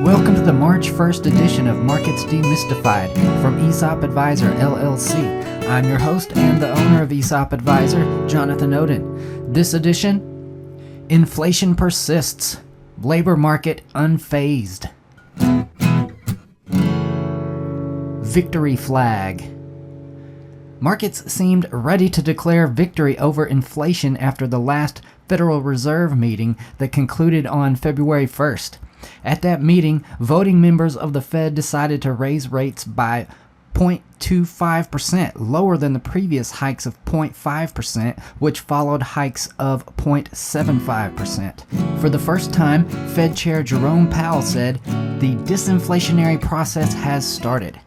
Welcome to the March 1st edition of Markets Demystified from ESOP Advisor LLC. I'm your host and the owner of ESOP Advisor, Jonathan Oden. This edition, inflation persists, labor market unfazed. Victory flag. Markets seemed ready to declare victory over inflation after the last Federal Reserve meeting that concluded on February 1st. At that meeting, voting members of the Fed decided to raise rates by 0.25%, lower than the previous hikes of 0.5%, which followed hikes of 0.75%. For the first time, Fed Chair Jerome Powell said, "The disinflationary process has started."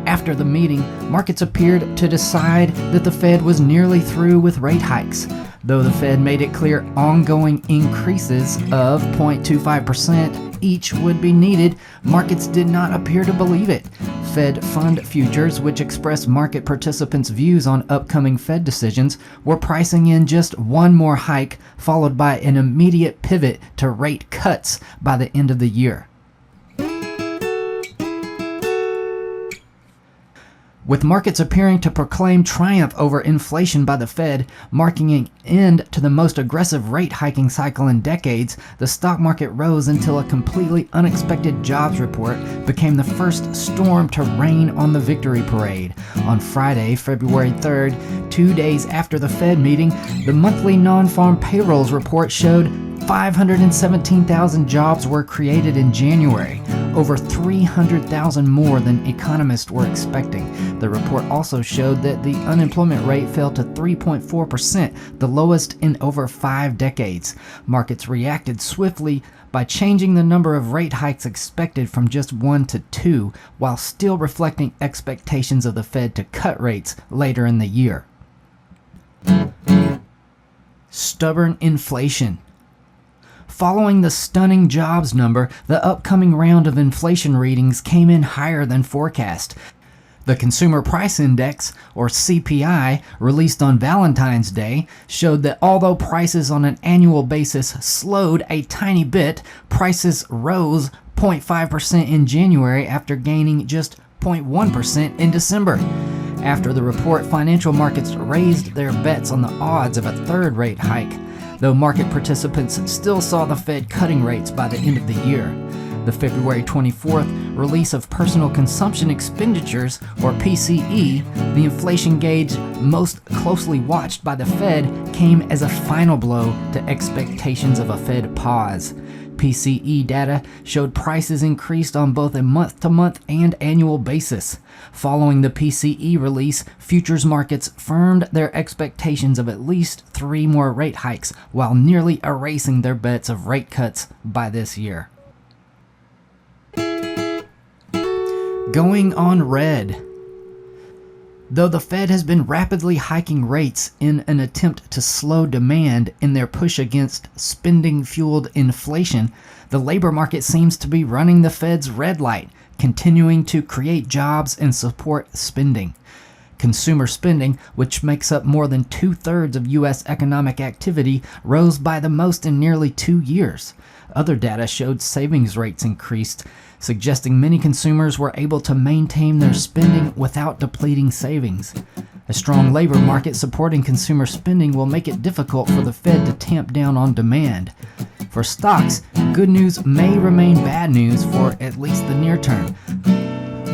After the meeting, markets appeared to decide that the Fed was nearly through with rate hikes. Though the Fed made it clear ongoing increases of 0.25% each would be needed, markets did not appear to believe it. Fed fund futures, which express market participants' views on upcoming Fed decisions, were pricing in just one more hike, followed by an immediate pivot to rate cuts by the end of the year. With markets appearing to proclaim triumph over inflation by the Fed, marking an end to the most aggressive rate hiking cycle in decades, the stock market rose until a completely unexpected jobs report became the first storm to rain on the victory parade. On Friday, February 3rd, 2 days after the Fed meeting, the monthly non-farm payrolls report showed 517,000 jobs were created in January, over 300,000 more than economists were expecting. The report also showed that the unemployment rate fell to 3.4%, the lowest in over 5 decades. Markets reacted swiftly by changing the number of rate hikes expected from just 1 to 2, while still reflecting expectations of the Fed to cut rates later in the year. Stubborn inflation. Following the stunning jobs number, the upcoming round of inflation readings came in higher than forecast. The Consumer Price Index, or CPI, released on Valentine's Day, showed that although prices on an annual basis slowed a tiny bit, prices rose 0.5% in January after gaining just 0.1% in December. After the report, financial markets raised their bets on the odds of a third rate hike, though market participants still saw the Fed cutting rates by the end of the year. The February 24th release of Personal Consumption Expenditures, or PCE, the inflation gauge most closely watched by the Fed, came as a final blow to expectations of a Fed pause. PCE data showed prices increased on both a month-to-month and annual basis. Following the PCE release, futures markets firmed their expectations of at least 3 more rate hikes, while nearly erasing their bets of rate cuts by this year. Going on red. Though the Fed has been rapidly hiking rates in an attempt to slow demand in their push against spending-fueled inflation, the labor market seems to be running the Fed's red light, continuing to create jobs and support spending. Consumer spending, which makes up more than 2/3 of U.S. economic activity, rose by the most in nearly 2 years. Other data showed savings rates increased, suggesting many consumers were able to maintain their spending without depleting savings. A strong labor market supporting consumer spending will make it difficult for the Fed to tamp down on demand. For stocks, good news may remain bad news for at least the near term.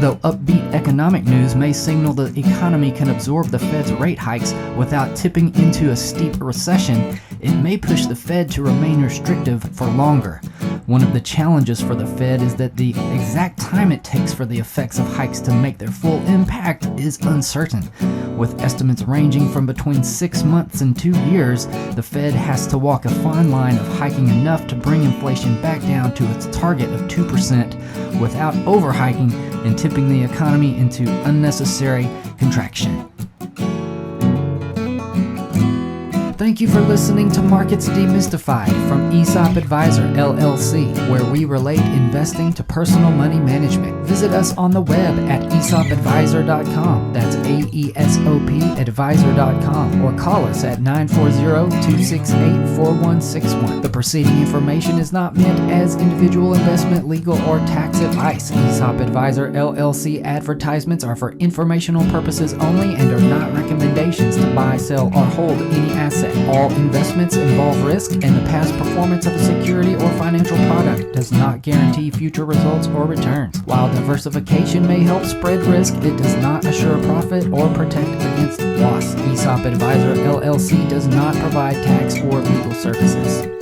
Though upbeat economic news may signal the economy can absorb the Fed's rate hikes without tipping into a steep recession, it may push the Fed to remain restrictive for longer. One of the challenges for the Fed is that the exact time it takes for the effects of hikes to make their full impact is uncertain. With estimates ranging from between 6 months and 2 years, the Fed has to walk a fine line of hiking enough to bring inflation back down to its target of 2% without overhiking and tipping the economy into unnecessary contraction. Thank you for listening to Markets Demystified from ESOP Advisor LLC, where we relate investing to personal money management. Visit us on the web at esopadvisor.com. That's AESOP advisor.com, or call us at 940-268-4161. The preceding information is not meant as individual investment, legal, or tax advice. ESOP Advisor LLC advertisements are for informational purposes only and are not recommendations to buy, sell, or hold any asset. All investments involve risk, and the past performance of a security or financial product does not guarantee future results or returns. While diversification may help spread risk, it does not assure profit or protect against loss. ESOP Advisor LLC does not provide tax or legal services.